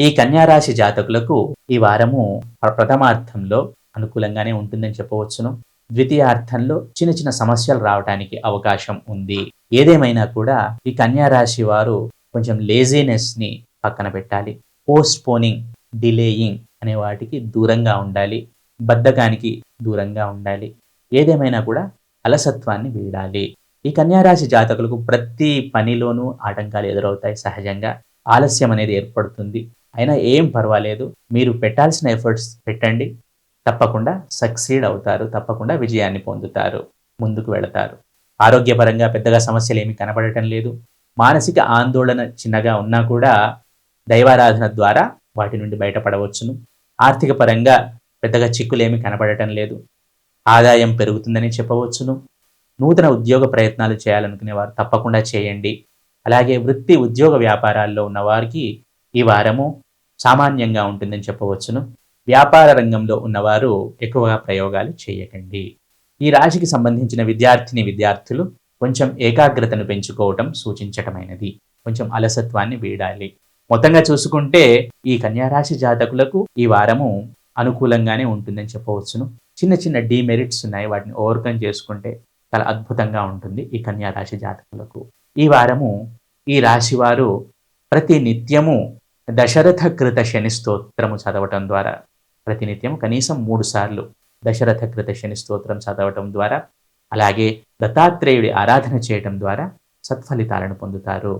ఈ కన్యారాశి జాతకులకు ఈ వారము ప్రథమార్థంలో అనుకూలంగానే ఉంటుందని చెప్పవచ్చును. ద్వితీయార్థంలో చిన్న చిన్న సమస్యలు రావడానికి అవకాశం ఉంది. ఏదేమైనా కూడా ఈ కన్యారాశి వారు కొంచెం లేజీనెస్ని పక్కన పెట్టాలి. పోస్ట్ పోనింగ్, డిలేయింగ్ అనే వాటికి దూరంగా ఉండాలి. బద్ధకానికి దూరంగా ఉండాలి. ఏదేమైనా కూడా అలసత్వాన్ని వీడాలి. ఈ కన్యారాశి జాతకులకు ప్రతి పనిలోనూ ఆటంకాలు ఎదురవుతాయి. సహజంగా ఆలస్యం అనేది ఏర్పడుతుంది. అయినా ఏం పర్వాలేదు, మీరు పెట్టాల్సిన ఎఫర్ట్స్ పెట్టండి. తప్పకుండా సక్సీడ్ అవుతారు. తప్పకుండా విజయాన్ని పొందుతారు, ముందుకు వెళతారు. ఆరోగ్యపరంగా పెద్దగా సమస్యలు ఏమీ కనబడటం లేదు. మానసిక ఆందోళన చిన్నగా ఉన్నా కూడా దైవారాధన ద్వారా వాటి నుండి బయటపడవచ్చును. ఆర్థిక పరంగా పెద్దగా చిక్కులేమీ కనబడటం లేదు. ఆదాయం పెరుగుతుందని చెప్పవచ్చును. నూతన ఉద్యోగ ప్రయత్నాలు చేయాలనుకునే వారు తప్పకుండా చేయండి. అలాగే వృత్తి ఉద్యోగ వ్యాపారాల్లో ఉన్నవారికి ఈ వారము సామాన్యంగా ఉంటుందని చెప్పవచ్చును. వ్యాపార రంగంలో ఉన్నవారు ఎక్కువగా ప్రయోగాలు చేయకండి. ఈ రాశికి సంబంధించిన విద్యార్థులు కొంచెం ఏకాగ్రతను పెంచుకోవటం సూచించటమైనది. కొంచెం అలసత్వాన్ని వీడాలి. మొత్తంగా చూసుకుంటే ఈ కన్యారాశి జాతకులకు ఈ వారము అనుకూలంగానే ఉంటుందని చెప్పవచ్చును. చిన్న చిన్న డీమెరిట్స్ ఉన్నాయి, వాటిని ఓవర్కమ్ చేసుకుంటే చాలా అద్భుతంగా ఉంటుంది ఈ కన్యారాశి జాతకులకు. ఈ వారము ఈ రాశి వారు ప్రతి నిత్యము దశరథ కృత శని స్తోత్రము చదవటం ద్వారా, ప్రతినిత్యం కనీసం 3 సార్లు దశరథ కృత శని స్తోత్రం చదవటం ద్వారా, అలాగే దత్తాత్రేయుడి ఆరాధన చేయటం ద్వారా సత్ఫలితాలను పొందుతారు.